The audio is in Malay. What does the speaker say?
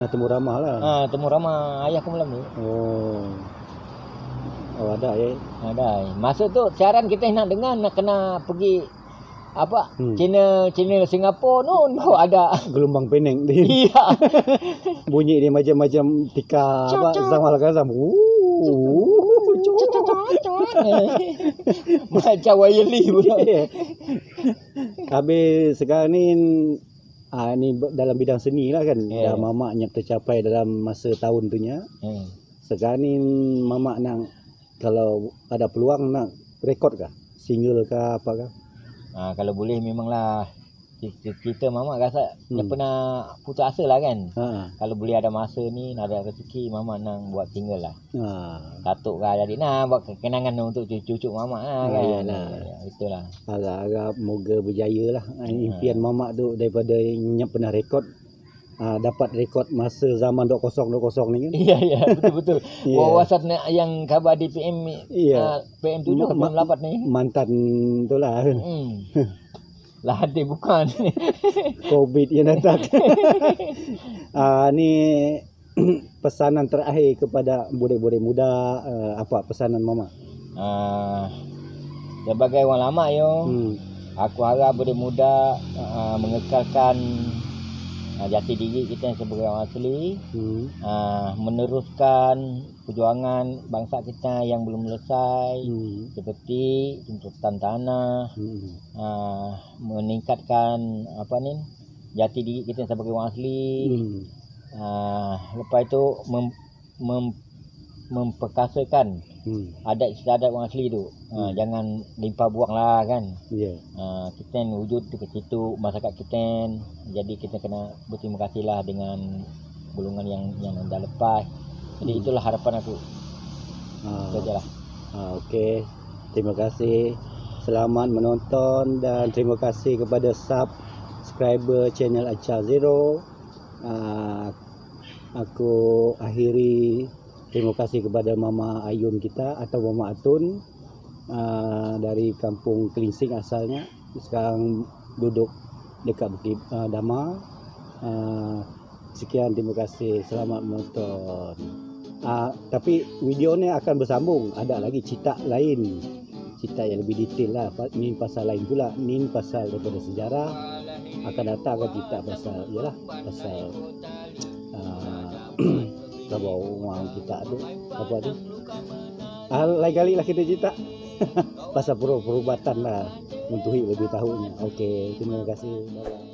Temu ramah lah. Temu ramah ayah aku malam ni. Oh ada ya. Ada. Masa tu siaran kita nak dengar nak kena pergi apa? Channel Singapura nun ada Gelombang Penang dia. Iya. Bunyi dia macam tika apa Zamal Kazam. Macam wirely pula. Habis sekarang ni ni dalam bidang seni lah kan. Dah mamak yang tercapai dalam masa tahun tu nya. Sekarang ni mamak nak kalau ada peluang nak rekod kah? Single kah apa kah? Kalau boleh memanglah kita mamak rasa dia pernah putus asa lah kan. Kalau boleh ada masa ni, ada rezeki, mamak nak buat single lah. Datuk kah jadi buat kenangan untuk cucu mamak lah kan. Itulah. Agak moga berjaya lah. Impian mamak tu daripada yang pernah rekod, dapat rekod masa zaman 2020 ni kan. Ya betul. Wawasan yang khabar di PM PM 7 ke PM 8 ni. Mantan tu lah. Lah ada bukan. Covid yang datang. Ni pesanan terakhir kepada budak-budak muda, apa pesanan mama? Sebagai orang lama aku harap budak muda mengekalkan jati diri kita sebagai orang asli, meneruskan perjuangan bangsa kita yang belum selesai, seperti tuntutan tanah, meningkatkan jati diri kita sebagai orang asli, lepas itu memperkasakan adat istiadat orang asli tu. Jangan limpah buang lah kan. Kita wujud di situ masyarakat kita, jadi kita kena berterima kasih lah dengan golongan yang dah lepas. Jadi itulah harapan aku. Itu ajalah. Okey, terima kasih, selamat menonton dan terima kasih kepada subscriber channel Acar Zero. Aku akhiri. Terima kasih kepada Mama Ayun kita atau Mama Atun, dari kampung Kelinsing asalnya, sekarang duduk dekat Bukit Dama. Sekian, terima kasih, selamat menonton. Tapi video ni akan bersambung, ada lagi cerita lain, cerita yang lebih detail lah. Ni pasal lain pula, ni pasal daripada sejarah. Akan datang akan cerita pasal pasal kalau orang kita tu apa tu, lain kali lah kita cerita pasal perubatan lah untuk lebih tahunya. Okey, terima kasih. Bye.